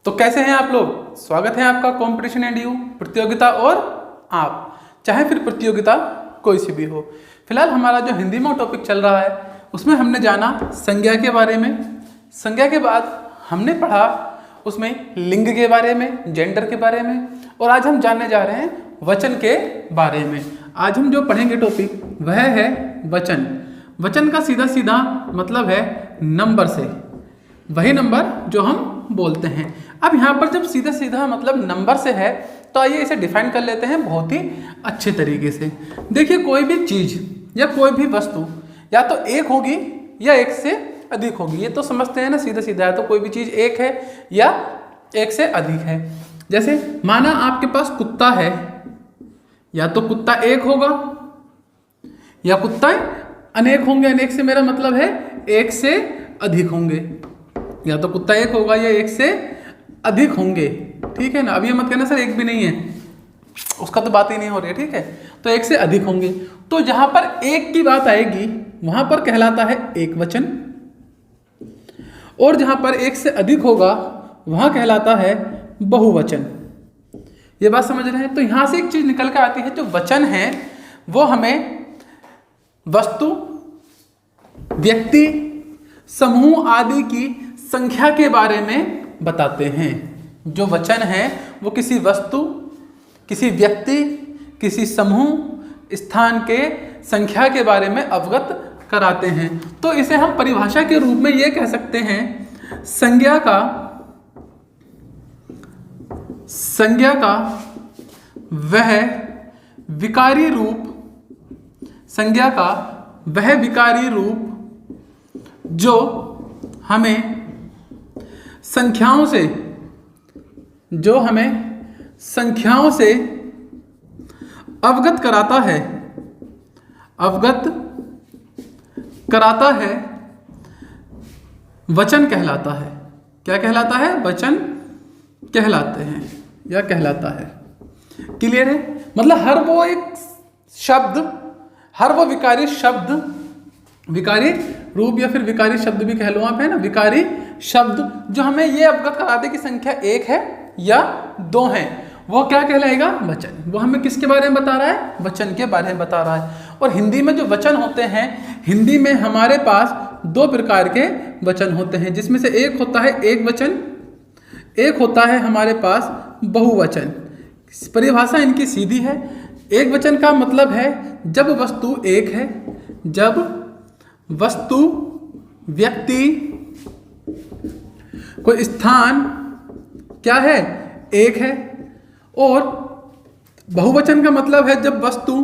तो कैसे हैं आप लोग। स्वागत है आपका कंपटीशन एंड यू प्रतियोगिता और आप, चाहे फिर प्रतियोगिता कोई सी भी हो। फिलहाल हमारा जो हिंदी में टॉपिक चल रहा है उसमें हमने जाना संज्ञा के बारे में। संज्ञा के बाद हमने पढ़ा उसमें लिंग के बारे में, जेंडर के बारे में, और आज हम जानने जा रहे हैं वचन के बारे में। आज हम जो पढ़ेंगे टॉपिक वह है वचन। वचन का सीधा सीधा मतलब है नंबर से, वही नंबर जो हम बोलते हैं। अब यहाँ पर जब सीधा सीधा मतलब नंबर से है तो आइए इसे डिफाइन कर लेते हैं बहुत ही अच्छे तरीके से। देखिए, कोई भी चीज़ या कोई भी वस्तु या तो एक होगी या एक से अधिक होगी, ये तो समझते हैं ना सीधा सीधा है। तो कोई भी चीज़ एक है या एक से अधिक है। जैसे माना आपके पास कुत्ता है, या तो कुत्ता एक होगा या कुत्ता अनेक होंगे। अनेक से मेरा मतलब है एक से अधिक होंगे, या तो कुत्ता एक होगा या एक से अधिक होंगे, ठीक है ना। अब ये मत कहना सर एक भी नहीं है, उसका तो बात ही नहीं हो रही है, ठीक है। तो एक से अधिक होंगे, तो जहां पर एक की बात आएगी वहां पर कहलाता है एक वचन, और जहां पर एक से अधिक होगा वहां कहलाता है बहुवचन। ये बात समझ रहे हैं। तो यहां से एक चीज निकल के आती है, जो वचन है वो हमें वस्तु, व्यक्ति, समूह आदि की संख्या के बारे में बताते हैं। जो वचन है वो किसी वस्तु, किसी व्यक्ति, किसी समूह, स्थान के संख्या के बारे में अवगत कराते हैं। तो इसे हम परिभाषा के रूप में ये कह सकते हैं, संज्ञा का वह विकारी रूप, संज्ञा का वह विकारी रूप जो हमें संख्याओं से अवगत कराता है, वचन कहलाता है। क्या कहलाता है? वचन कहलाते हैं या कहलाता है। क्लियर है? मतलब हर वो एक शब्द, हर वो विकारी शब्द, विकारी रूप या फिर विकारी शब्द भी कह लो आप, है ना, विकारी शब्द जो हमें ये अवगत कराते कि संख्या एक है या दो है, वो क्या कहलाएगा? वचन। वो हमें किसके बारे में बता रहा है? वचन के बारे में बता रहा है। और हिंदी में जो वचन होते हैं, हिंदी में हमारे पास दो प्रकार के वचन होते हैं, जिसमें से एक होता है एक वचन, एक होता है हमारे पास बहुवचन। परिभाषा इनकी सीधी है। एक वचन का मतलब है जब वस्तु एक है, जब वस्तु, व्यक्ति, कोई स्थान क्या है? एक है। और बहुवचन का मतलब है जब वस्तु,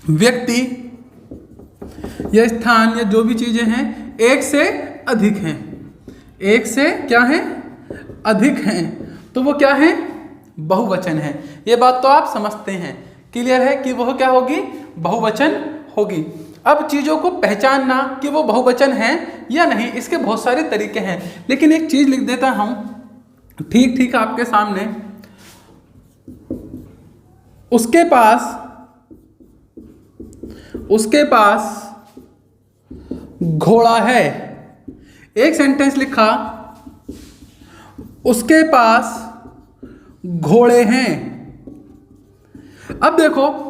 व्यक्ति या स्थान या जो भी चीजें हैं एक से अधिक हैं, एक से क्या है? अधिक हैं। तो वो क्या है? बहुवचन है। ये बात तो आप समझते हैं। क्लियर है कि वह क्या होगी? बहुवचन होगी। अब चीजों को पहचानना कि वो बहुवचन है या नहीं, इसके बहुत सारे तरीके हैं, लेकिन एक चीज लिख देता हूं ठीक आपके सामने। उसके पास घोड़ा है। एक सेंटेंस लिखा, उसके पास घोड़े हैं। अब देखो,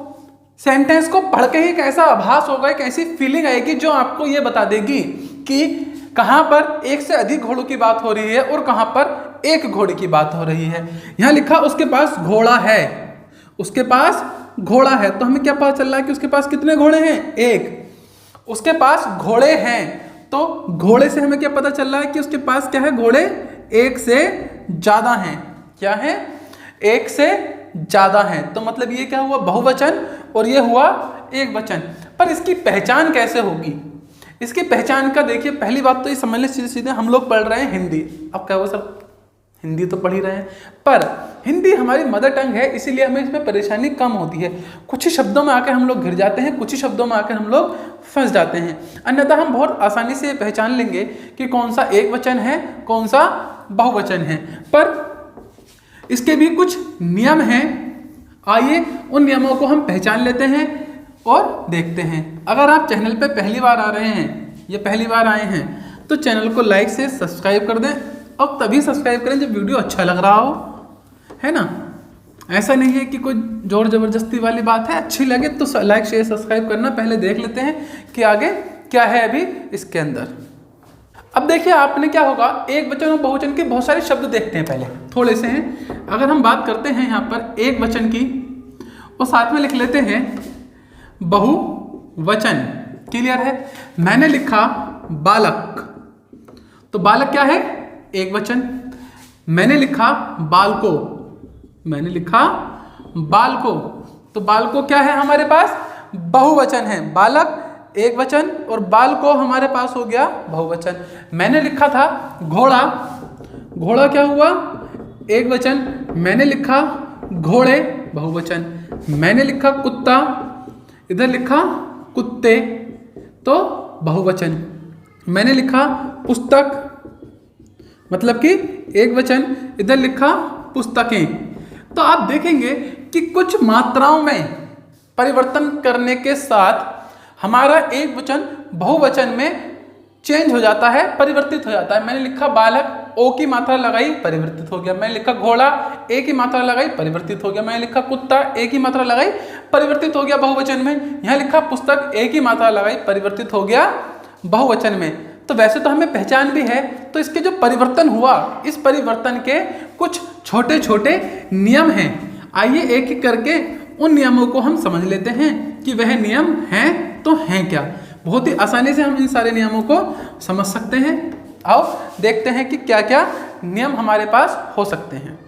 सेंटेंस को पढ़ के ही कैसा आभास होगा, एक ऐसी फीलिंग आएगी जो आपको ये बता देगी कि कहां पर एक से अधिक घोड़ों की बात हो रही है और कहां पर एक घोड़े की बात हो रही है। यहां लिखा उसके पास घोड़ा है, उसके पास घोड़ा है, तो हमें क्या पता चल रहा है कि उसके पास कितने घोड़े हैं? एक। उसके पास घोड़े हैं, तो घोड़े से हमें क्या पता चल रहा है कि उसके पास क्या है? घोड़े एक से ज्यादा हैं। क्या है? एक से ज्यादा हैं। तो मतलब ये क्या हुआ? बहुवचन, और ये हुआ एक वचन। पर इसकी पहचान कैसे होगी? इसकी पहचान का देखिए, पहली बात तो ये समझ लें, सीधे हम लोग पढ़ रहे हैं हिंदी। अब क्या हुआ सर, हिंदी तो पढ़ ही रहे हैं, पर हिंदी हमारी मदर टंग है, इसीलिए हमें इसमें परेशानी कम होती है। कुछ ही शब्दों में आकर हम लोग घिर जाते हैं, कुछ ही शब्दों में आकर हम लोग फंस जाते हैं। अन्यथा हम बहुत आसानी से पहचान लेंगे कि कौन सा एक वचन है, कौन सा बहुवचन है। पर इसके भी कुछ नियम हैं। आइए उन नियमों को हम पहचान लेते हैं और देखते हैं। अगर आप चैनल पे पहली बार आ रहे हैं या पहली बार आए हैं तो चैनल को लाइक से सब्सक्राइब कर दें और तभी सब्सक्राइब करें जब वीडियो अच्छा लग रहा हो, है ना। ऐसा नहीं है कि कोई जोर जबरदस्ती वाली बात है, अच्छी लगे तो लाइक शेयर सब्सक्राइब करना। पहले देख लेते हैं कि आगे क्या है अभी इसके अंदर। अब देखिए आपने क्या होगा, एक वचन और बहुवचन के बहुत सारे शब्द देखते हैं, पहले थोड़े से हैं। अगर हम बात करते हैं यहाँ पर एक वचन की और साथ में लिख लेते हैं बहुवचन, क्लियर है। मैंने लिखा बालक, तो बालक क्या है, एक वचन। मैंने लिखा बालको, मैंने लिखा बालको, तो बालको क्या है हमारे पास, बहुवचन है। बालक एक वचन और बाल को हमारे पास हो गया बहुवचन। मैंने लिखा था घोड़ा, घोड़ा क्या हुआ, एक वचन। मैंने लिखा घोड़े, बहुवचन। मैंने लिखा कुत्ता, इधर लिखा कुत्ते, तो बहुवचन। मैंने लिखा पुस्तक, मतलब कि एक वचन, इधर लिखा पुस्तकें। तो आप देखेंगे कि कुछ मात्राओं में परिवर्तन करने के साथ हमारा एक वचन बहुवचन में चेंज हो जाता है, परिवर्तित हो जाता है। मैंने लिखा बालक, ओ की मात्रा लगाई, परिवर्तित हो गया। मैंने लिखा घोड़ा, ए की मात्रा लगाई, परिवर्तित हो गया। मैंने लिखा कुत्ता, ए की मात्रा लगाई, परिवर्तित हो गया बहुवचन में। यहाँ लिखा पुस्तक, ए की मात्रा लगाई, परिवर्तित हो गया बहुवचन में। तो वैसे तो हमें पहचान भी है, तो इसके जो परिवर्तन हुआ, इस परिवर्तन के कुछ छोटे छोटे नियम हैं। आइए एक एक करके उन नियमों को हम समझ लेते हैं कि वह नियम हैं तो हैं क्या। बहुत ही आसानी से हम इन सारे नियमों को समझ सकते हैं। आओ देखते हैं कि क्या क्या नियम हमारे पास हो सकते हैं।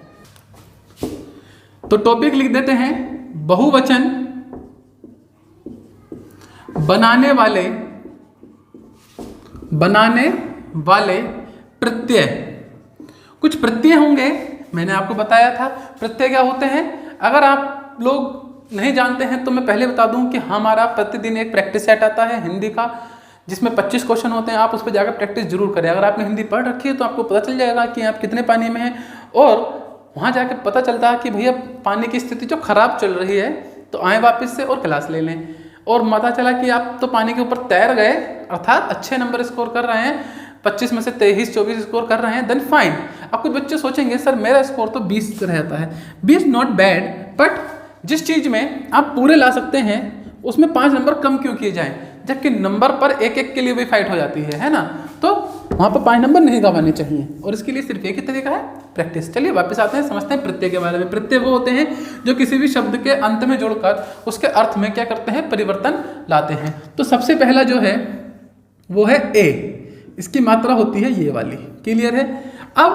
तो टॉपिक लिख देते हैं, बहुवचन बनाने वाले प्रत्यय। कुछ प्रत्यय होंगे, मैंने आपको बताया था प्रत्यय क्या होते हैं। अगर आप लोग नहीं जानते हैं तो मैं पहले बता दूं कि हमारा प्रतिदिन एक प्रैक्टिस सेट आता है हिंदी का, जिसमें 25 क्वेश्चन होते हैं। आप उस पर जाकर प्रैक्टिस जरूर करें। अगर आपने हिंदी पढ़ रखी है तो आपको पता चल जाएगा कि आप कितने पानी में हैं, और वहाँ जाकर पता चलता है कि भैया पानी की स्थिति जो खराब चल रही है, तो आए वापस से और क्लास ले लें। और पता चला कि आप तो पानी के ऊपर तैर गए, अर्थात अच्छे नंबर स्कोर कर रहे हैं, 25 में से 23-24 स्कोर कर रहे हैं, देन फाइन। अब कुछ बच्चे सोचेंगे सर मेरा स्कोर तो 20 रहता है। 20 नॉट बैड, बट जिस चीज़ में आप पूरे ला सकते हैं उसमें 5 नंबर कम क्यों किए जाएं, जबकि नंबर पर एक एक के लिए भी फाइट हो जाती है ना। तो वहाँ पर 5 नंबर नहीं गंवाने चाहिए, और इसके लिए सिर्फ एक ही तरीका है, प्रैक्टिस। चलिए वापस आते हैं, समझते हैं प्रत्यय के बारे में। प्रत्यय वो होते हैं जो किसी भी शब्द के अंत में जुड़कर उसके अर्थ में क्या करते हैं, परिवर्तन लाते हैं। तो सबसे पहला जो है वो है ए, इसकी मात्रा होती है ये वाली, क्लियर है। अब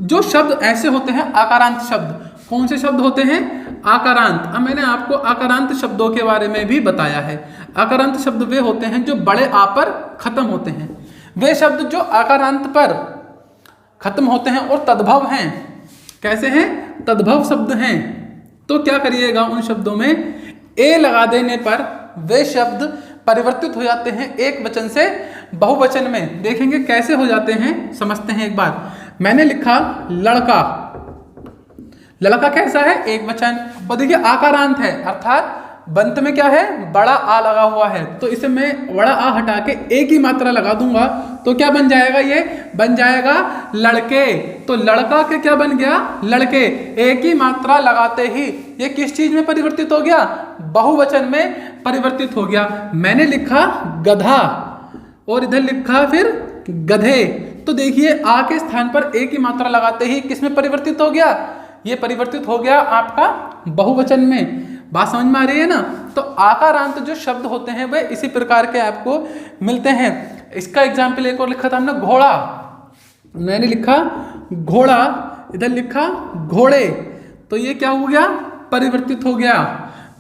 जो शब्द ऐसे होते हैं आकारांत शब्द, कौन से शब्द होते हैं, आकारांत। अब मैंने आपको आकारांत शब्दों के बारे में भी बताया है। आकारांत शब्द वे होते हैं जो बड़े आ पर खत्म होते हैं। वे शब्द जो आकारांत पर खत्म होते हैं और तद्भव हैं। कैसे हैं, तद्भव शब्द हैं। तो क्या करिएगा, उन शब्दों में ए लगा देने पर वे शब्द परिवर्तित हो जाते हैं एक वचन से बहुवचन में। देखेंगे कैसे हो जाते हैं, समझते हैं एक बार। मैंने लिखा लड़का, लड़का कैसा है, एक वचन, और देखिए आकारांत है, अर्थात बंत में क्या है, बड़ा आ लगा हुआ है। तो इसे मैं बड़ा आ हटा के ए की मात्रा लगा दूंगा तो क्या बन जाएगा, ये बन जाएगा लड़के। तो लड़का के क्या बन गया, लड़के। ए की मात्रा लगाते ही ये किस चीज में परिवर्तित हो गया, बहुवचन में परिवर्तित हो गया। मैंने लिखा गधा और इधर लिखा फिर गधे। तो देखिए आ के स्थान पर ए की मात्रा लगाते ही किस में परिवर्तित हो गया, ये परिवर्तित हो गया आपका बहुवचन में। बात समझ में आ रही है ना। तो आकारांत जो शब्द होते हैं वे इसी प्रकार के आपको मिलते हैं। इसका एग्जाम्पल एक और लिखा था हमने, घोड़ा। मैंने लिखा घोड़ा, इधर लिखा घोड़े, तो ये क्या हो गया, परिवर्तित हो गया।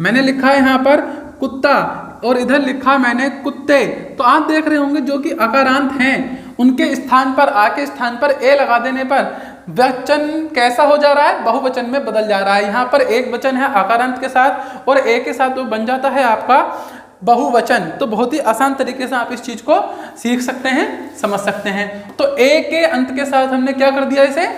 मैंने लिखा यहाँ पर कुत्ता और इधर लिखा मैंने कुत्ते। तो आप देख रहे होंगे जो कि आकारांत हैं उनके स्थान पर आके स्थान पर ए लगा देने पर वचन कैसा हो जा रहा है, बहुवचन में बदल जा रहा है। यहाँ पर एक वचन है आकारांत के साथ और ए के साथ वो बन जाता है आपका बहुवचन। तो बहुत ही आसान तरीके से आप इस चीज को सीख सकते हैं, समझ सकते हैं। तो ए के अंत के साथ हमने क्या कर दिया, इसे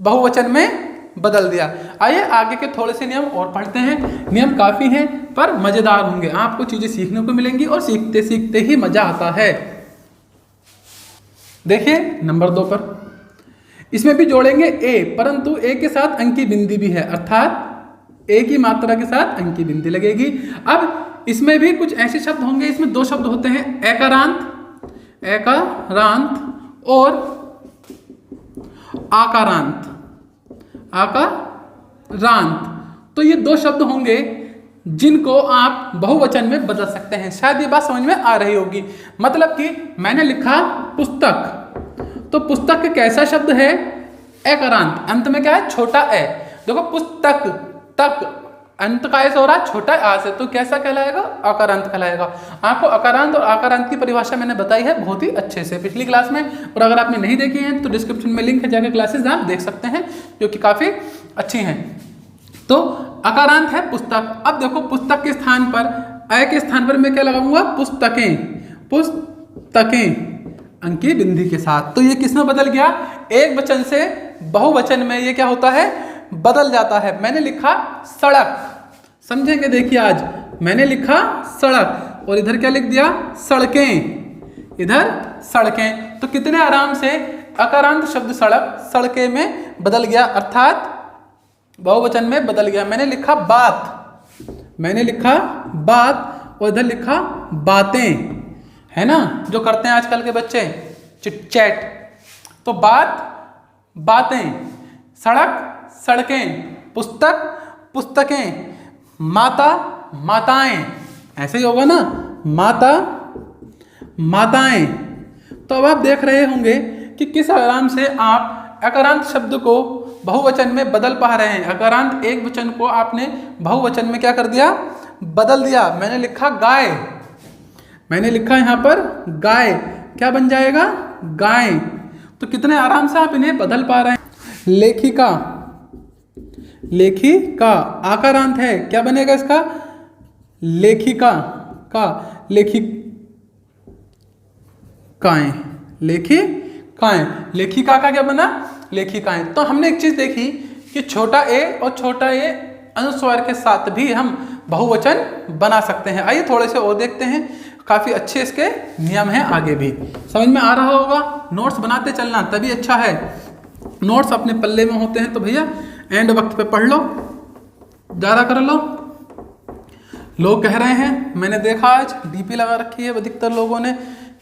बहुवचन में बदल दिया। आइए आगे के थोड़े से नियम और पढ़ते हैं। नियम काफी हैं पर मजेदार होंगे, आपको चीजें सीखने को मिलेंगी और सीखते सीखते ही मजा आता है। देखिए नंबर 2 पर, इसमें भी जोड़ेंगे ए, परंतु ए के साथ अंकी बिंदी भी है, अर्थात ए की मात्रा के साथ अंकी बिंदी लगेगी। अब इसमें भी कुछ ऐसे शब्द होंगे, इसमें दो शब्द होते हैं, एकारांत, एकारांत और आकारांत, आकारांत। तो ये दो शब्द होंगे जिनको आप बहुवचन में बदल सकते हैं। शायद ये बात समझ में आ रही होगी। मतलब कि मैंने लिखा पुस्तक, तो पुस्तक कैसा शब्द है, एकारांत, अंत में क्या है, छोटा ए। देखो पुस्तक, तक अंत का ऐसा हो रहा है छोटा आ से, तो कैसा कहलाएगा, आकारांत कहलाएगा। आपको आकारांत और आकारांत की परिभाषा मैंने बताई है बहुत ही अच्छे से पिछली क्लास में, और अगर आपने नहीं देखी है तो डिस्क्रिप्शन में लिंक है, जाकर क्लासेस आप देख सकते हैं जो कि काफ़ी अच्छी हैं। तो आकारांत है पुस्तक। अब देखो पुस्तक के स्थान पर, अ के स्थान पर मैं क्या लगाऊंगा, पुस्तकें, पुस्तकें अंकी बिंदी के साथ। तो ये किसमें बदल गया, एक वचन से बहुवचन में ये क्या होता है, बदल जाता है। मैंने लिखा सड़क, समझेंगे, देखिए आज मैंने लिखा सड़क और इधर क्या लिख दिया, सड़कें, इधर सड़कें। तो कितने आराम से अकारांत शब्द सड़क सड़कें में बदल गया, अर्थात बहुवचन में बदल गया। मैंने लिखा बात, मैंने लिखा बात और इधर लिखा बातें, है ना, जो करते हैं आजकल के बच्चे चिट चैट। तो बात, बातें, सड़क, सड़कें, पुस्तक, पुस्तकें, माता, माताएं, ऐसे ही होगा ना, माता, माताएं। तो अब आप देख रहे होंगे कि किस आराम से आप अकारांत शब्द को बहुवचन में बदल पा रहे हैं। अकारांत एक वचन को आपने बहुवचन में क्या कर दिया, बदल दिया। मैंने लिखा गाय, मैंने लिखा यहाँ पर गाय, क्या बन जाएगा, गाय। तो कितने आराम से आप इन्हें बदल पा रहे हैं। लेखिका, लेखिका आकारांत है, क्या बनेगा इसका, लेखिका का, लेखिकाएं, लेखिकाएं, लेखिका का क्या बना, लेखिकाएं। तो हमने एक चीज देखी कि छोटा ए और छोटा ए अनुस्वार के साथ भी हम बहुवचन बना सकते हैं। आइए थोड़े से और देखते हैं, काफी अच्छे इसके नियम हैं, आगे भी समझ में आ रहा होगा। नोट्स बनाते चलना तभी अच्छा है। नोट्स अपने पल्ले में होते हैं तो भैया एंड वक्त पे पढ़ लो, ज़्यादा कर लो। लोग कह रहे हैं, मैंने देखा आज डीपी लगा रखी है अधिकतर लोगों ने,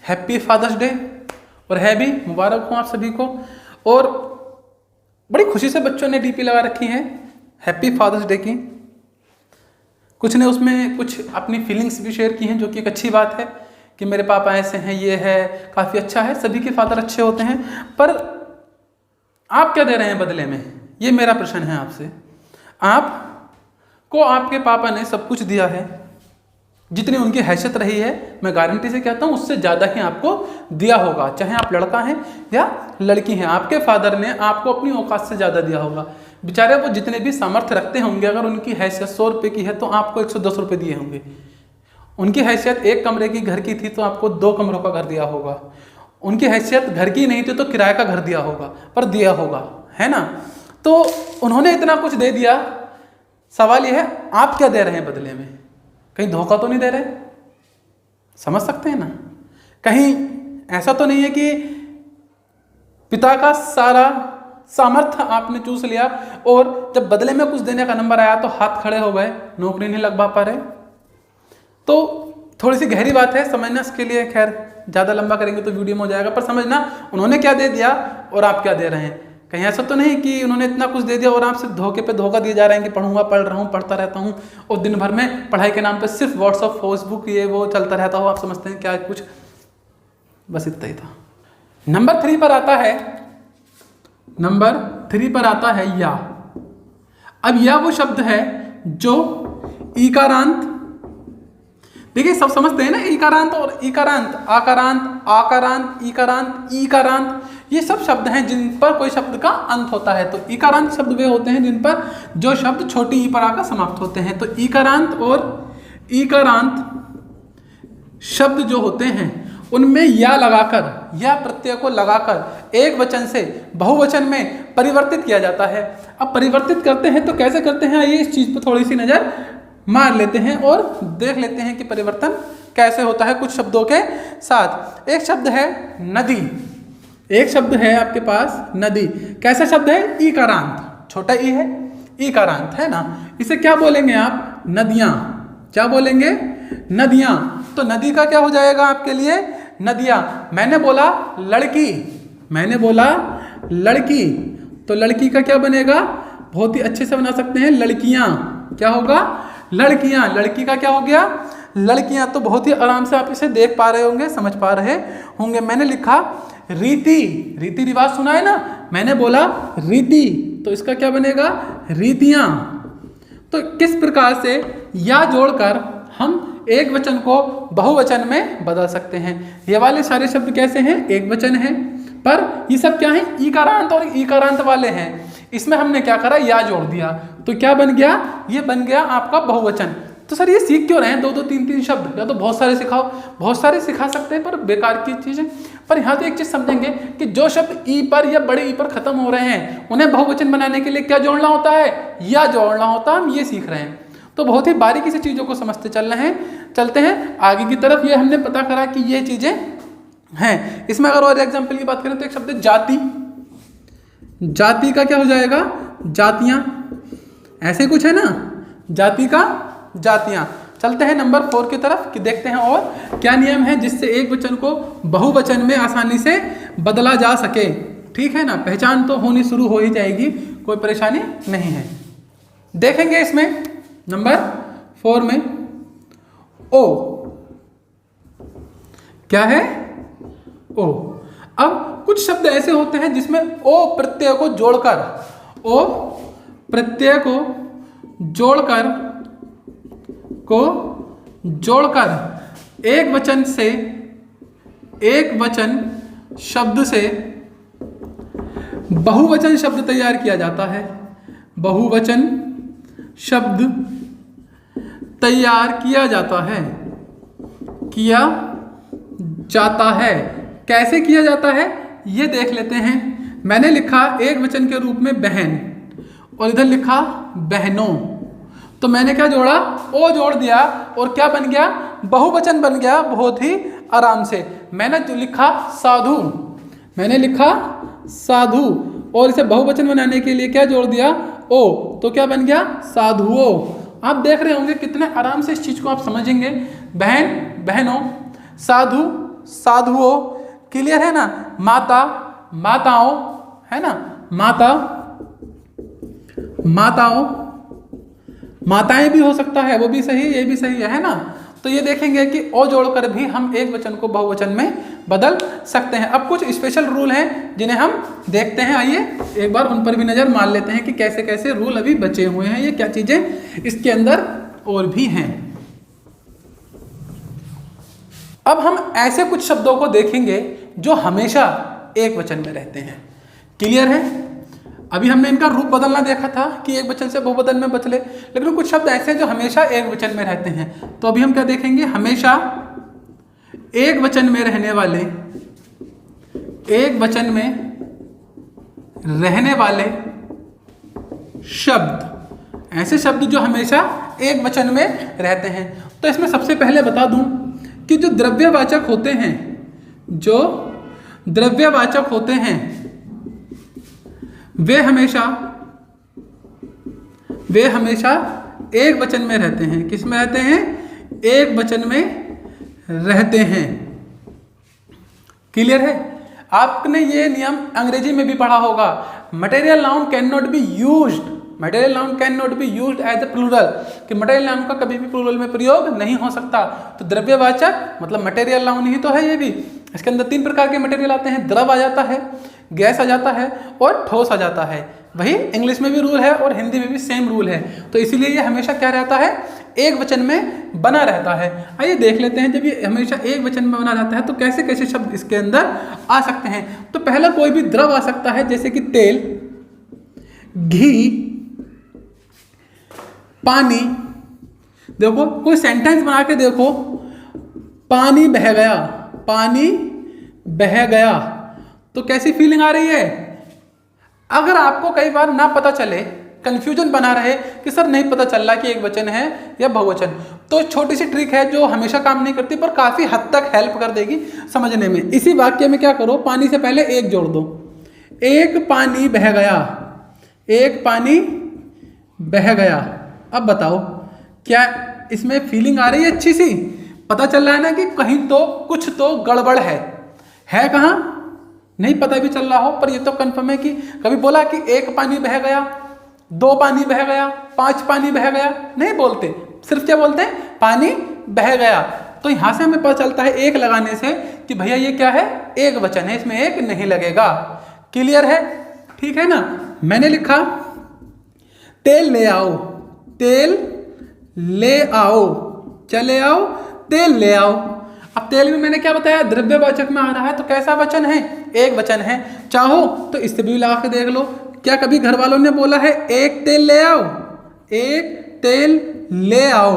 हैप्पी फादर्स डे, और है भी, मुबारक हो आप सभी को। और बड़ी खुशी से बच्चों ने डीपी लगा रखी है हैप्पी फादर्स डे की। कुछ ने उसमें कुछ अपनी फीलिंग्स भी शेयर की हैं, जो कि एक अच्छी बात है कि मेरे पापा ऐसे हैं, ये है, काफ़ी अच्छा है। सभी के फादर अच्छे होते हैं, पर आप क्या दे रहे हैं बदले में, ये मेरा प्रश्न है आपसे। आपको आपके पापा ने सब कुछ दिया है, जितनी उनकी हैसियत रही है, मैं गारंटी से कहता हूँ उससे ज़्यादा ही आपको दिया होगा। चाहे आप लड़का हैं या लड़की हैं, आपके फादर ने आपको अपनी औकात से ज़्यादा दिया होगा। बेचारे वो जितने भी सामर्थ्य रखते होंगे, अगर उनकी हैसियत 100 रुपये की है तो आपको 110 रुपये दिए होंगे। उनकी हैसियत एक कमरे की घर की थी तो आपको 2 कमरों का घर दिया होगा। उनकी हैसियत घर की नहीं थी तो किराए का घर दिया होगा, पर दिया होगा, है ना। तो उन्होंने इतना कुछ दे दिया, सवाल यह है आप क्या दे रहे हैं बदले में। कहीं धोखा तो नहीं दे रहे, समझ सकते हैं ना। कहीं ऐसा तो नहीं है कि पिता का सारा सामर्थ्य आपने चूस लिया और जब बदले में कुछ देने का नंबर आया तो हाथ खड़े हो गए, नौकरी नहीं लगवा पा रहे। तो थोड़ी सी गहरी बात है, समझना इसके लिए, खैर ज़्यादा लंबा करेंगे तो वीडियो में हो जाएगा, पर समझना उन्होंने क्या दे दिया और आप क्या दे रहे हैं। कहीं ऐसा तो नहीं कि उन्होंने इतना कुछ दे दिया और आप सिर्फ धोखे पे धोखा दिए जा रहे हैं कि पढ़ूंगा, पढ़ रहा हूँ, पढ़ता रहता हूँ, और दिन भर में पढ़ाई के नाम पे सिर्फ व्हाट्सअप, फेसबुक, ये वो चलता रहता हो। आप समझते हैं क्या कुछ, बस इतना ही था। नंबर 3 पर आता है, नंबर 3 पर आता है या। अब या वो शब्द है जो ईकारांत, देखिए सब समझते हैं ना, ईकारांत और ईकारांत, आकारांत, आकारांत, ईकारांत, ईकारांत, ये सब शब्द हैं जिन पर कोई शब्द का अंत होता है। तो ईकारांत शब्द वे होते हैं जिन पर जो शब्द छोटी ई पर आकर समाप्त होते हैं। तो ईकारांत और ईकारांत शब्द जो होते हैं उनमें या लगाकर, या प्रत्यय को लगाकर एक वचन से बहुवचन में परिवर्तित किया जाता है। अब परिवर्तित करते हैं तो कैसे करते हैं, आइए इस चीज पर थोड़ी सी नजर मार लेते हैं और देख लेते हैं कि परिवर्तन कैसे होता है कुछ शब्दों के साथ। एक शब्द है नदी, एक शब्द है आपके पास नदी, कैसा शब्द है? ई कारांत, छोटा ई है, ई कारांत है ना, इसे क्या बोलेंगे आप? नदियां। क्या बोलेंगे? नदियां। तो नदी का क्या हो जाएगा आपके लिए? नदियां। मैंने बोला लड़की, मैंने बोला लड़की, तो लड़की का क्या बनेगा? बहुत ही अच्छे से बना सकते हैं, लड़कियां। क्या होगा? लड़कियां। लड़की का क्या हो गया? लड़कियां। तो बहुत ही आराम से आप इसे देख पा रहे होंगे, समझ पा रहे होंगे। मैंने लिखा रीति, रीति रिवाज सुना है ना, मैंने बोला रीति, तो इसका क्या बनेगा? रीतियां। तो किस प्रकार से या जोड़कर हम एक वचन को बहुवचन में बदल सकते हैं। ये वाले सारे शब्द कैसे हैं? एक वचन है, पर ये सब क्या है? ईकारांत और ईकारांत वाले हैं। इसमें हमने क्या करा? या जोड़ दिया, तो क्या बन गया? ये बन गया आपका बहुवचन। तो सर ये सीख क्यों रहे हैं 2-2 3-3 शब्द? या तो बहुत सारे सिखाओ, बहुत सारे सिखा सकते हैं पर बेकार की चीज़ है। पर यहाँ तो एक चीज़ समझेंगे कि जो शब्द ई पर या बड़े ई पर खत्म हो रहे हैं उन्हें बहुवचन बनाने के लिए क्या जोड़ना होता है? या जोड़ना होता है। हम ये सीख रहे हैं, तो बहुत ही बारीकी से चीज़ों को समझते चल रहे हैं। चलते हैं आगे की तरफ। ये हमने पता करा कि ये चीज़ें हैं। इसमें अगर और एग्जाम्पल की बात करें तो एक शब्द जाति, जाति का क्या हो जाएगा? जातियां। ऐसे कुछ है ना, जाति का जातियां। चलते हैं नंबर 4 की तरफ कि देखते हैं और क्या नियम है जिससे एक वचन को बहुवचन में आसानी से बदला जा सके। ठीक है ना, पहचान तो होनी शुरू हो ही जाएगी, कोई परेशानी नहीं है। देखेंगे इसमें नंबर 4 में ओ, क्या है? ओ। अब कुछ शब्द ऐसे होते हैं जिसमें ओ प्रत्यय को जोड़कर, ओ प्रत्यय को जोड़कर एक वचन से, एक वचन शब्द से बहुवचन शब्द तैयार किया जाता है। बहुवचन शब्द तैयार किया जाता है, किया जाता है। कैसे किया जाता है ये देख लेते हैं। मैंने लिखा एक वचन के रूप में बहन और इधर लिखा बहनों, तो मैंने क्या जोड़ा? ओ जोड़ दिया और क्या बन गया? बहुवचन बन गया बहुत ही आराम से। मैंने जो लिखा साधु, मैंने लिखा साधु और इसे बहुवचन बनाने के लिए क्या जोड़ दिया? ओ, तो क्या बन गया? साधुओं। आप देख रहे होंगे कितने आराम से इस चीज को आप समझेंगे। बहन बहनों, साधु साधुओं, क्लियर है ना? माता माताओं, है ना? माता माताओं, माताएं भी हो सकता है, वो भी सही, ये भी सही है ना? तो ये देखेंगे कि ओ जोड़कर भी हम एक वचन को बहुवचन में बदल सकते हैं। अब कुछ स्पेशल रूल हैं जिन्हें हम देखते हैं। आइए एक बार उन पर भी नजर मार लेते हैं कि कैसे कैसे रूल अभी बचे हुए हैं, ये क्या चीजें इसके अंदर और भी हैं। अब हम ऐसे कुछ शब्दों को देखेंगे जो हमेशा एक वचन में रहते हैं। क्लियर है? अभी हमने इनका रूप बदलना देखा था कि एक वचन से बहुवचन में बदले, लेकिन कुछ शब्द ऐसे हैं जो हमेशा एक वचन में रहते हैं। तो अभी हम क्या देखेंगे? हमेशा एक वचन में रहने वाले, एक वचन में रहने वाले शब्द, ऐसे शब्द जो हमेशा एक वचन में रहते हैं। तो इसमें सबसे पहले बता दूं कि जो द्रव्यवाचक होते हैं, जो द्रव्यवाचक होते हैं वे हमेशा एक वचन में रहते हैं। किस में रहते हैं? एक वचन में रहते हैं। क्लियर है? आपने ये नियम अंग्रेजी में भी पढ़ा होगा। Material noun can not be used, material noun can not be used as a plural, कि मटेरियल नाउन का कभी भी प्लूरल में प्रयोग नहीं हो सकता। तो द्रव्यवाचक मतलब मटेरियल नाउन ही तो है ये भी। इसके अंदर 3 प्रकार के मटेरियल आते हैं, द्रव आ जाता है, गैस आ जाता है और ठोस आ जाता है। वही इंग्लिश में भी रूल है और हिंदी में भी सेम रूल है। तो इसीलिए ये हमेशा क्या रहता है? एक वचन में बना रहता है। आइए देख लेते हैं, जब ये हमेशा एक वचन में बना रहता है तो कैसे कैसे शब्द इसके अंदर आ सकते हैं। तो पहला कोई भी द्रव आ सकता है, जैसे कि तेल, घी, पानी। देखो कोई सेंटेंस बना के देखो, पानी बह गया, पानी बह गया, तो कैसी फीलिंग आ रही है? अगर आपको कई बार ना पता चले, कंफ्यूजन बना रहे कि सर नहीं पता चल रहा कि एक वचन है या बहुवचन, तो छोटी सी ट्रिक है जो हमेशा काम नहीं करती पर काफ़ी हद तक हेल्प कर देगी समझने में। इसी वाक्य में क्या करो, पानी से पहले एक जोड़ दो। एक पानी बह गया, एक पानी बह गया। अब बताओ क्या इसमें फीलिंग आ रही है अच्छी सी? पता चल रहा है ना कि कहीं तो कुछ तो गड़बड़ है कहाँ नहीं पता भी चल रहा हो, पर ये तो कंफर्म है कि कभी बोला कि एक पानी बह गया, दो पानी बह गया, पांच पानी बह गया, नहीं बोलते, सिर्फ क्या बोलते हैं, पानी बह गया। तो यहां से हमें पता चलता है एक लगाने से कि भैया ये क्या है, एक वचन है, इसमें एक नहीं लगेगा। क्लियर है? ठीक है ना। मैंने लिखा तेल ले आओ, तेल ले आओ, चले आओ, तेल ले आओ। अब तेल में मैंने क्या बताया, द्रव्यवाचक में आ रहा है, तो कैसा वचन है, एक वचन है। चाहो तो इससे भी लगा के देख लो, क्या कभी घर वालों ने बोला है एक तेल ले आओ, एक तेल ले आओ?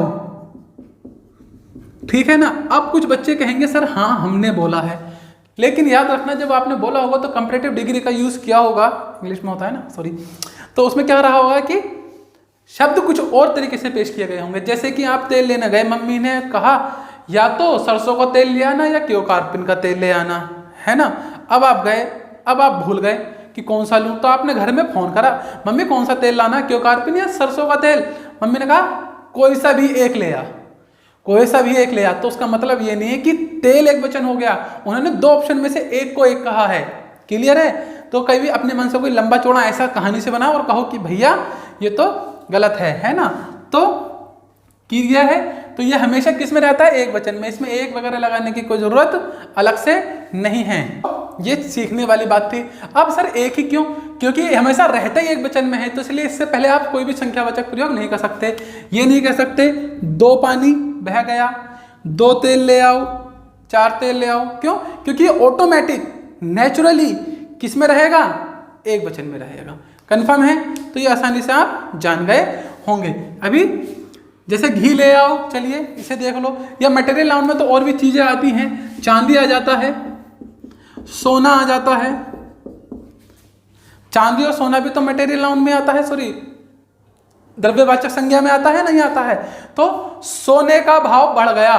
ठीक है ना। अब कुछ बच्चे कहेंगे सर हाँ हमने बोला है, लेकिन याद रखना जब आपने बोला होगा तो कंपैरेटिव डिग्री का यूज किया होगा, इंग्लिश में होता है ना, सॉरी, तो उसमें क्या रहा होगा कि शब्द कुछ और तरीके से पेश किए गए होंगे। जैसे कि आप तेल लेने गए, मम्मी ने कहा या तो सरसों का तेल ले आना या क्योकारपिन का तेल ले आना, है ना। अब आप गए, अब आप भूल गए कि कौन सा लूं, तो आपने घर में फोन करा, मम्मी कौन सा तेल लाना, क्योकारपिन या सरसों का तेल? मम्मी ने कहा कोई सा भी एक ले आ, कोई सा भी एक ले आ। तो उसका मतलब ये नहीं है कि तेल एक वचन हो गया, उन्होंने दो ऑप्शन में से एक को एक कहा है। क्लियर है? तो कभी भी अपने मन से कोई लंबा चौड़ा ऐसा कहानी से बनाओ और कहो कि भैया ये तो गलत है ना। तो क्लियर है? तो ये हमेशा किस में रहता है, एक वचन में, इसमें एक वगैरह लगाने की कोई जरूरत अलग से नहीं है। ये सीखने वाली बात थी। अब सर एक ही क्यों? क्योंकि हमेशा रहता ही एक वचन में है, तो इसलिए इससे पहले आप कोई भी संख्यावाचक प्रयोग नहीं कर सकते। ये नहीं कह सकते दो पानी बह गया, दो तेल ले आओ, चार तेल ले आओ। क्यों? क्योंकि ये ऑटोमेटिक नेचुरली किस में रहेगा, एक वचन में रहेगा। कंफर्म है? तो ये आसानी से आप जान गए होंगे। अभी जैसे घी ले आओ, चलिए इसे देख लो, या मटेरियल नाउन में तो और भी चीजें आती हैं। चांदी आ जाता है, सोना आ जाता है। चांदी और सोना भी तो मटेरियल नाउन में आता है, सॉरी द्रव्यवाचक संज्ञा में आता है, नहीं आता है। तो सोने का भाव बढ़ गया,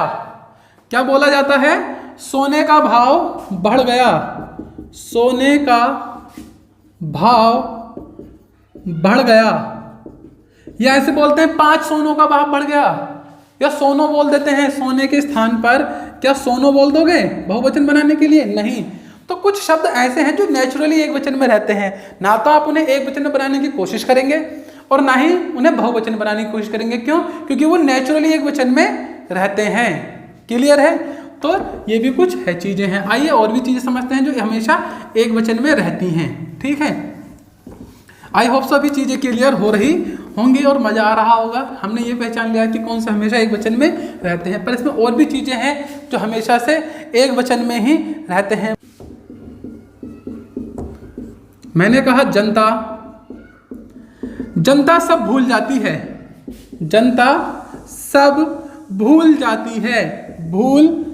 क्या बोला जाता है, सोने का भाव बढ़ गया, सोने का भाव बढ़ गया। या ऐसे बोलते हैं 5 सोनों का भाव बढ़ गया, या सोनो बोल देते हैं, सोने के स्थान पर क्या सोनो बोल दोगे बहुवचन बनाने के लिए? नहीं। तो कुछ शब्द ऐसे हैं जो नेचुरली एक वचन में रहते हैं, ना तो आप उन्हें एक वचन में बनाने की कोशिश करेंगे और ना ही उन्हें बहुवचन बनाने की कोशिश करेंगे। क्यों? क्योंकि वो नेचुरली एक वचन में रहते हैं। क्लियर है? तो ये भी कुछ है चीजें हैं। आइए और भी चीजें समझते हैं जो हमेशा एक वचन में रहती हैं। ठीक है, आई होप सभी चीजें क्लियर हो रही होंगी और मजा आ रहा होगा। हमने ये पहचान लिया कि कौन से हमेशा एक वचन में रहते हैं, पर इसमें और भी चीजें हैं जो हमेशा से एक वचन में ही रहते हैं। मैंने कहा जनता, जनता सब भूल जाती है, जनता सब भूल जाती है, भूल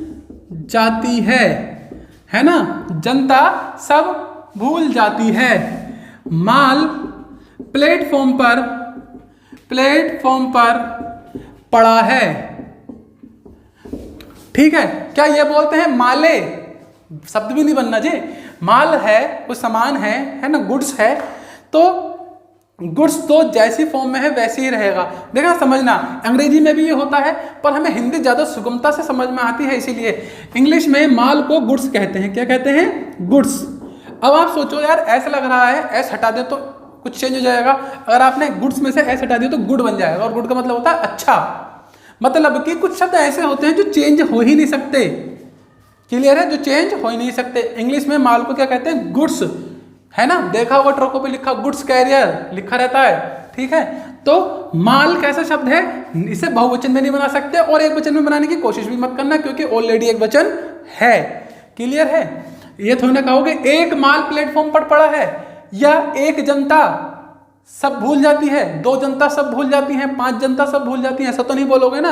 जाती है ना। जनता सब भूल जाती है। माल प्लेटफॉर्म पर पड़ा है। ठीक है, क्या ये बोलते हैं माले, शब्द भी नहीं बनना जी, माल है, कुछ सामान है ना, गुड्स है। तो गुड्स तो जैसी फॉर्म में है वैसे ही रहेगा। देखना समझना, अंग्रेजी में भी ये होता है, पर हमें हिंदी ज़्यादा सुगमता से समझ में आती है, इसीलिए इंग्लिश में माल को गुड्स कहते हैं। क्या कहते हैं? गुड्स। अब आप सोचो यार, ऐसा लग रहा है, एस हटा दे तो कुछ चेंज हो जाएगा। अगर आपने गुड्स में से एस हटा दिया तो गुड बन जाएगा, और गुड का मतलब होता है अच्छा। मतलब कि कुछ शब्द ऐसे होते हैं जो चेंज हो ही नहीं सकते। क्लियर है? जो चेंज हो ही नहीं सकते। इंग्लिश में माल को क्या कहते हैं? गुड्स, है ना। देखा होगा ट्रकों पे लिखा गुड्स कैरियर लिखा रहता है। ठीक है, तो माल कैसा शब्द है, इसे बहुवचन में नहीं बना सकते और एक वचन में बनाने की कोशिश भी मत करना, क्योंकि ऑलरेडी एक वचन है। क्लियर है? ये थोड़ी ना कहोगे एक माल प्लेटफॉर्म पर पड़ा है, या एक जनता सब भूल जाती है, दो जनता सब भूल जाती हैं, 5 जनता सब भूल जाती हैं, ऐसा तो नहीं बोलोगे ना।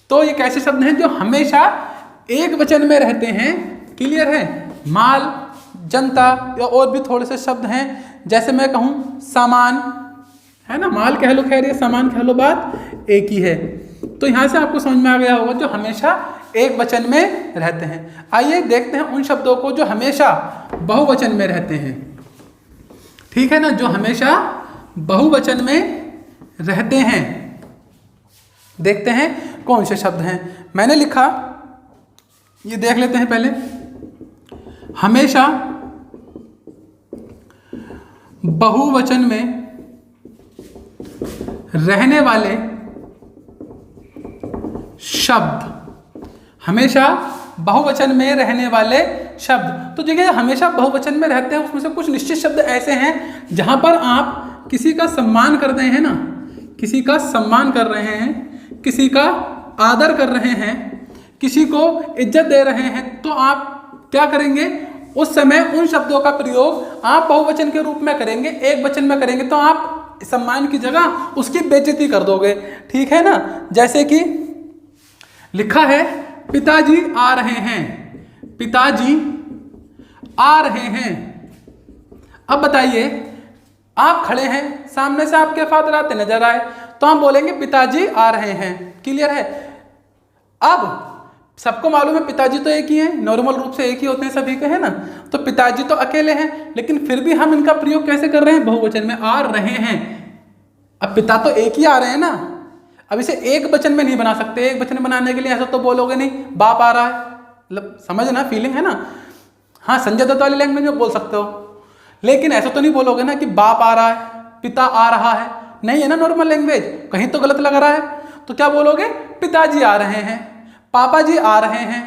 तो ये कैसे शब्द हैं जो हमेशा एक वचन में रहते हैं। क्लियर है? माल, जनता, या और भी थोड़े से शब्द हैं, जैसे मैं कहूं सामान, है ना, माल कह लो खैर, ये सामान कह लो, बात एक ही है। तो यहाँ से आपको समझ में आ गया होगा जो हमेशा एक वचन में रहते हैं। आइए देखते हैं उन शब्दों को जो हमेशा बहुवचन में रहते हैं। ठीक है ना, जो हमेशा बहुवचन में रहते हैं। देखते हैं कौन से शब्द हैं। मैंने लिखा, ये देख लेते हैं पहले। हमेशा बहुवचन में रहने वाले शब्द, हमेशा बहुवचन में रहने वाले शब्द। तो देखिए हमेशा बहुवचन में रहते हैं, उसमें से कुछ निश्चित शब्द ऐसे हैं जहां पर आप किसी का सम्मान कर रहे हैं ना, किसी का सम्मान कर रहे हैं, किसी का आदर कर रहे हैं, किसी को इज्जत दे रहे हैं, तो आप क्या करेंगे, उस समय उन शब्दों का प्रयोग आप बहुवचन के रूप में करेंगे। एक वचन में करेंगे तो आप सम्मान की जगह उसकी बेइज्जती कर दोगे। ठीक है ना, जैसे कि लिखा है पिताजी आ रहे हैं, पिताजी आ रहे हैं। अब बताइए, आप खड़े हैं, सामने से आपके फादर आते नजर आए, तो हम बोलेंगे पिताजी आ रहे हैं। क्लियर है। अब सबको मालूम है पिताजी तो एक ही है, नॉर्मल रूप से एक ही होते हैं सभी के, है ना। तो पिताजी तो अकेले हैं, लेकिन फिर भी हम इनका प्रयोग कैसे कर रहे हैं, बहुवचन में, आ रहे हैं। अब पिता तो एक ही आ रहे हैं ना, अब इसे एक वचन में नहीं बना सकते। एक वचन बनाने के लिए ऐसा तो बोलोगे नहीं बाप आ रहा है, मतलब समझना फीलिंग, है ना। हाँ, संजय दत्त वाली लैंग्वेज में बोल सकते हो, लेकिन ऐसा तो नहीं बोलोगे ना कि बाप आ रहा है, पिता आ रहा है, नहीं है ना नॉर्मल लैंग्वेज, कहीं तो गलत लग रहा है। तो क्या बोलोगे, पिताजी आ रहे हैं, पापा जी आ रहे हैं,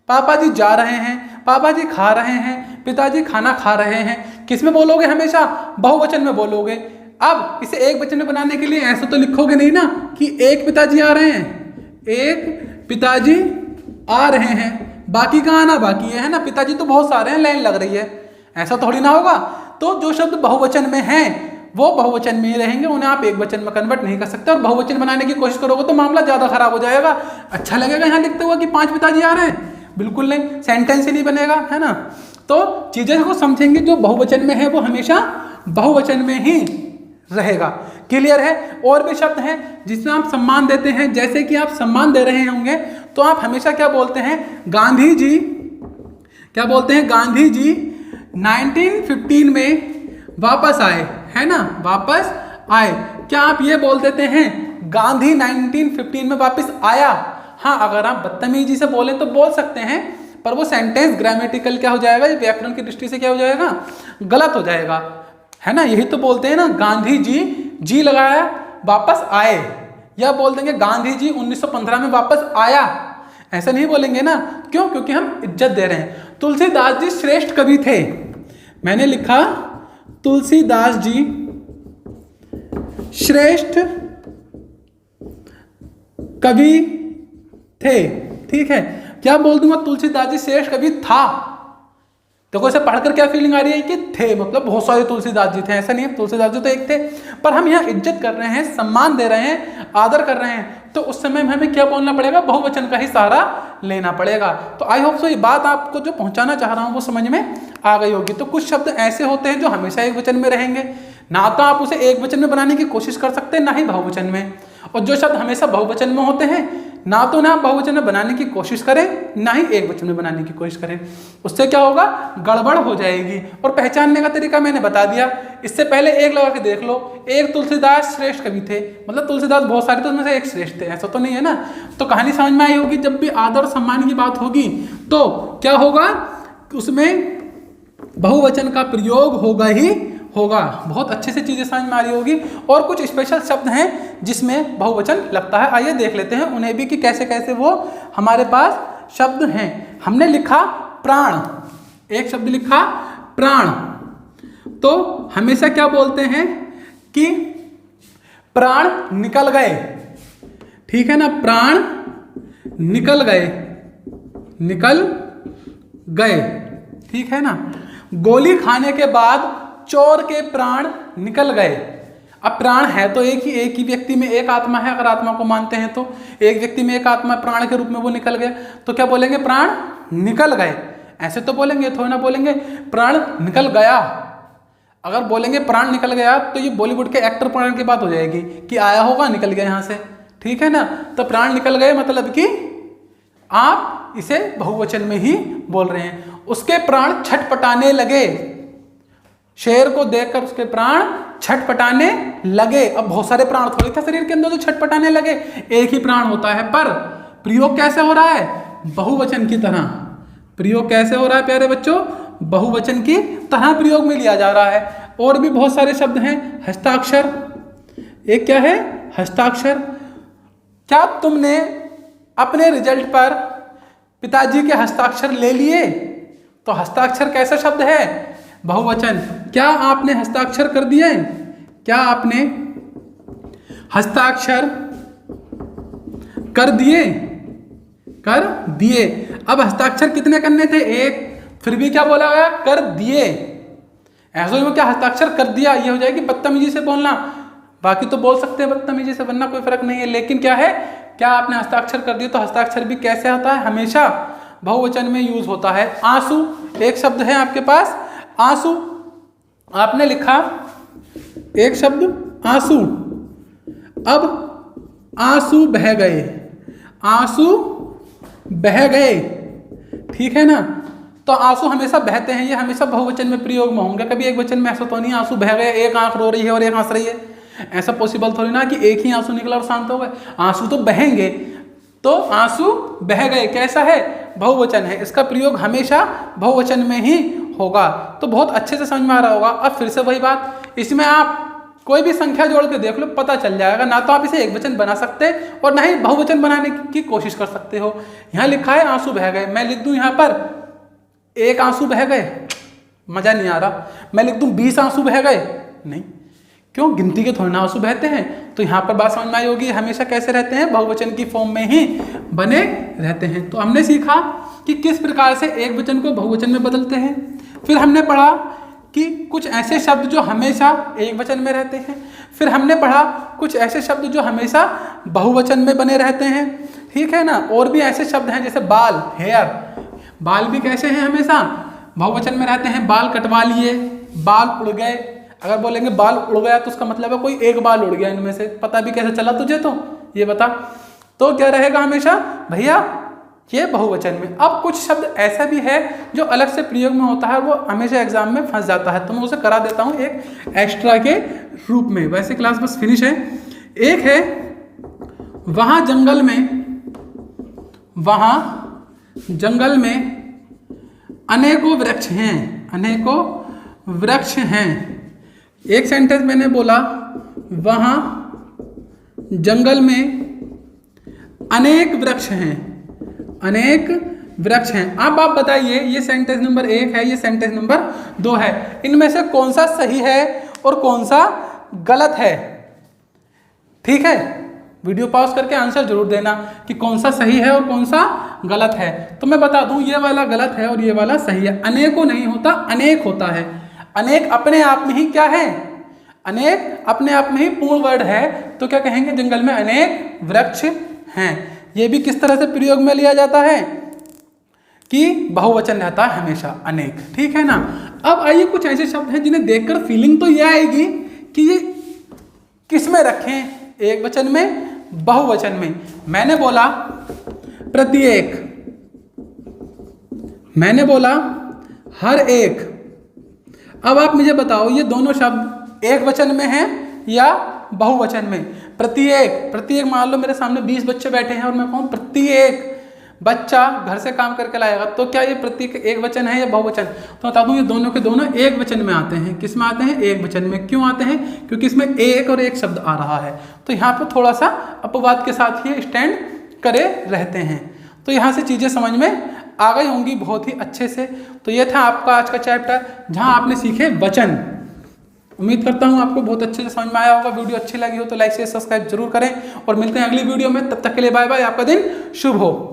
पापा जी जा रहे हैं, पापा जी खा रहे हैं, पिताजी खाना खा रहे हैं। किस में बोलोगे, हमेशा बहुवचन में बोलोगे। अब इसे एक वचन में बनाने के लिए ऐसा तो लिखोगे नहीं ना कि एक पिताजी आ रहे हैं, एक पिताजी आ रहे हैं, बाकी का आना बाकी है ना। पिताजी तो बहुत सारे हैं, लाइन लग रही है, ऐसा थोड़ी ना होगा। तो जो शब्द बहुवचन में हैं वो बहुवचन में ही रहेंगे, उन्हें आप एक वचन में कन्वर्ट नहीं कर सकते। और बहुवचन बनाने की कोशिश करोगे तो मामला ज्यादा खराब हो जाएगा। अच्छा लगेगा यहाँ लिखते हुए कि 5 पिताजी आ रहे हैं, बिल्कुल नहीं, सेंटेंस ही नहीं बनेगा, है ना। तो चीजें को समझेंगे, जो बहुवचन में है वो हमेशा बहुवचन में ही रहेगा। क्लियर है। और भी शब्द हैं जिसमें आप सम्मान देते हैं, जैसे कि आप सम्मान दे रहे होंगे तो आप हमेशा क्या बोलते हैं, गांधी जी, क्या बोलते हैं, गांधी जी 1915 में वापस आए, है ना, वापस आए। क्या आप ये बोल देते हैं गांधी 1915 में वापस आया? हाँ, अगर आप बदतमीजी से बोले तो बोल सकते हैं, पर वो सेंटेंस ग्रामेटिकल क्या हो जाएगा, ये व्याकरण की दृष्टि से क्या हो जाएगा, गलत हो जाएगा, है ना। यही तो बोलते हैं ना, गांधी जी लगाया वापस आए, या बोल देंगे गांधी जी 1915 में वापस आया, ऐसा नहीं बोलेंगे ना। क्यों? क्योंकि हम इज्जत दे रहे हैं। तुलसीदास जी श्रेष्ठ कवि थे, मैंने लिखा तुलसीदास जी श्रेष्ठ कवि थे। ठीक है, क्या बोल दूंगा, तुलसीदास जी श्रेष्ठ कवि था। देखो इसे पढ़कर क्या फीलिंग आ रही है कि थे, मतलब बहुत सारे तुलसीदास जी थे, ऐसा नहीं है, तुलसीदास जी तो एक थे। पर हम यहाँ इज्जत कर रहे हैं, सम्मान दे रहे हैं, आदर कर रहे हैं, तो उस समय में हमें क्या बोलना पड़ेगा, बहुवचन का ही सहारा लेना पड़ेगा। तो आई होप सो ये बात आपको जो पहुंचाना चाह रहा हूँ वो समझ में आ गई होगी। तो कुछ शब्द ऐसे होते हैं जो हमेशा एक वचन में रहेंगे, ना तो आप उसे एक वचन में बनाने की कोशिश कर सकते हैं, ना ही बहुवचन में। और जो शब्द हमेशा बहुवचन में होते हैं, ना तो ना बहुवचन में बनाने की कोशिश करें, ना ही एक वचन में बनाने की कोशिश करें, उससे क्या होगा, गड़बड़ हो जाएगी। और पहचानने का तरीका मैंने बता दिया, इससे पहले एक लगा के देख लो, एक तुलसीदास श्रेष्ठ कवि थे, मतलब तुलसीदास बहुत सारे तो उसमें से एक श्रेष्ठ थे, ऐसा तो नहीं है ना। तो कहानी समझ में आई होगी। जब भी आदर और सम्मान की बात होगी तो क्या होगा, उसमें बहुवचन का प्रयोग होगा ही होगा। बहुत अच्छे से चीजें समझ में आ रही होगी। और कुछ स्पेशल शब्द हैं जिसमें बहुवचन लगता है, आइए देख लेते हैं उन्हें भी कि कैसे कैसे वो हमारे पास शब्द हैं। हमने लिखा प्राण, एक शब्द लिखा प्राण, तो हमेशा क्या बोलते हैं कि प्राण निकल गए। ठीक है ना, प्राण निकल गए, निकल गए। ठीक है ना। गोली खाने के बाद चोर के प्राण निकल गए। अब प्राण है तो एक ही व्यक्ति में एक आत्मा है, अगर आत्मा को मानते हैं तो एक व्यक्ति में एक आत्मा प्राण के रूप में वो निकल गया, तो क्या बोलेंगे, प्राण निकल गए। ऐसे तो बोलेंगे, थोड़ा ना बोलेंगे प्राण निकल गया। अगर बोलेंगे प्राण निकल गया तो ये बॉलीवुड के एक्टर प्राण की बात हो जाएगी कि आया होगा निकल गया यहाँ से, ठीक है ना। तो प्राण निकल गए मतलब कि आप इसे बहुवचन में ही बोल रहे हैं। उसके प्राण छटपटाने लगे, शेर को देखकर उसके प्राण छटपटाने लगे। अब बहुत सारे प्राण थोड़ी थे शरीर के अंदर जो छटपटाने लगे, एक ही प्राण होता है, पर प्रयोग कैसे हो रहा है? बहुवचन की तरह। प्रयोग कैसे हो रहा है प्यारे बच्चों? बहुवचन की तरह प्रयोग में लिया जा रहा है। और भी बहुत सारे शब्द हैं। हस्ताक्षर, एक क्या है? हस्ताक्षर। क्या तुमने अपने रिजल्ट पर पिताजी के हस्ताक्षर ले लिए? तो हस्ताक्षर कैसा शब्द है? बहुवचन। क्या आपने हस्ताक्षर कर दिए? क्या आपने हस्ताक्षर कर दिए? कर दिए। अब हस्ताक्षर कितने करने थे? एक। फिर भी क्या बोला गया? कर दिए। ऐसे में क्या हस्ताक्षर कर दिया ये हो जाएगी बदतमीजी से बोलना। बाकी तो बोल सकते हैं बदतमीजी से, वरना कोई फर्क नहीं है। लेकिन क्या है? क्या आपने हस्ताक्षर कर दिया? तो हस्ताक्षर भी कैसे आता है? हमेशा बहुवचन में यूज होता है। आंसू, एक शब्द है आपके पास आंसू। आपने लिखा एक शब्द आंसू। अब आंसू बह गए, आंसू बह गए, ठीक है ना। तो आंसू हमेशा बहते हैं, ये हमेशा बहुवचन में प्रयोग में होंगे। कभी एक वचन में ऐसा तो नहीं आंसू बह गए, एक आंख रो रही है और एक हंस रही है। ऐसा पॉसिबल थोड़ी ना कि एक ही आंसू निकला और शांत हो गए। आंसू तो बहेंगे। तो आंसू बह गए कैसा है? बहुवचन है। इसका प्रयोग हमेशा बहुवचन में ही होगा। तो बहुत अच्छे से समझ में आ रहा होगा। अब फिर से वही बात, इसमें आप कोई भी संख्या जोड़ के देख लो, पता चल जाएगा। ना तो आप इसे एक वचन बना सकते और ना ही बहुवचन बनाने की कोशिश कर सकते हो। यहाँ लिखा है आंसू बह गए, मैं लिख दूं यहाँ पर एक आंसू बह गए, मजा नहीं आ रहा। मैं लिख दूं 20 आंसू बह गए, नहीं, क्यों? गिनती के थोड़े ना आंसू बहते हैं। तो यहाँ पर बात समझ में आई होगी, हमेशा कैसे रहते हैं? बहुवचन की फॉर्म में ही बने रहते हैं। तो हमने सीखा कि किस प्रकार से एक वचन को बहुवचन में बदलते हैं। फिर हमने पढ़ा कि कुछ ऐसे शब्द जो हमेशा एक वचन में रहते हैं। फिर हमने पढ़ा कुछ ऐसे शब्द जो हमेशा बहुवचन में बने रहते हैं, ठीक है ना। और भी ऐसे शब्द हैं जैसे बाल, हेयर। बाल भी कैसे हैं? हमेशा बहुवचन में रहते हैं। बाल कटवा लिए, बाल उड़ गए। अगर बोलेंगे बाल उड़ गया तो उसका मतलब है कोई एक बाल उड़ गया इनमें से। पता भी कैसे चला तुझे? तो ये बता। तो क्या रहेगा हमेशा? भैया ये बहुवचन में। अब कुछ शब्द ऐसा भी है जो अलग से प्रयोग में होता है, वो हमेशा एग्जाम में फंस जाता है। तो मैं उसे करा देता हूँ एक एक्स्ट्रा के रूप में। वैसे क्लास बस फिनिश है। एक है वहां जंगल में, वहां जंगल में अनेकों वृक्ष हैं, अनेकों वृक्ष हैं। एक सेंटेंस मैंने बोला वहां जंगल में अनेक वृक्ष हैं, अनेक वृक्ष हैं। अब आप बताइए, ये सेंटेंस नंबर 1 है, ये सेंटेंस नंबर 2 है। इनमें से कौन सा सही है और कौन सा गलत है? ठीक है, वीडियो पॉज करके आंसर जरूर देना कि कौन सा सही है और कौन सा गलत है। तो मैं बता दूं, ये वाला गलत है और ये वाला सही है। अनेकों नहीं होता, अनेक होता है। अनेक अपने आप में ही क्या है? अनेक अपने आप में ही पूर्ण वर्ड है। तो क्या कहेंगे? जंगल में अनेक वृक्ष हैं। ये भी किस तरह से प्रयोग में लिया जाता है कि बहुवचन रहता है हमेशा, अनेक, ठीक है ना। अब आइए कुछ ऐसे शब्द हैं जिन्हें देखकर फीलिंग तो ये आएगी कि ये किस में रखें, एक वचन में, बहुवचन में। मैंने बोला प्रत्येक, मैंने बोला हर एक। अब आप मुझे बताओ ये दोनों शब्द एक वचन में हैं या बहुवचन में? प्रत्येक, प्रत्येक मान लो मेरे सामने 20 बच्चे बैठे हैं और मैं कहूँ प्रत्येक बच्चा घर से काम करके लाएगा, तो क्या ये प्रत्येक एक वचन है या बहुवचन? तो बता दूं ये दोनों के दोनों एक वचन में आते हैं। किस में आते हैं? एक वचन में। क्यों आते हैं? क्योंकि इसमें एक और एक शब्द आ रहा है। तो यहाँ पर थोड़ा सा अपवाद के साथ ही स्टैंड करे रहते हैं। तो यहाँ से चीज़ें समझ में आ गई होंगी बहुत ही अच्छे से। तो ये था आपका आज का चैप्टर जहाँ आपने सीखे वचन। उम्मीद करता हूँ आपको बहुत अच्छे से समझ में आया होगा। वीडियो अच्छी लगी हो तो लाइक शेयर सब्सक्राइब जरूर करें और मिलते हैं अगली वीडियो में। तब तक के लिए बाय बाय। आपका दिन शुभ हो।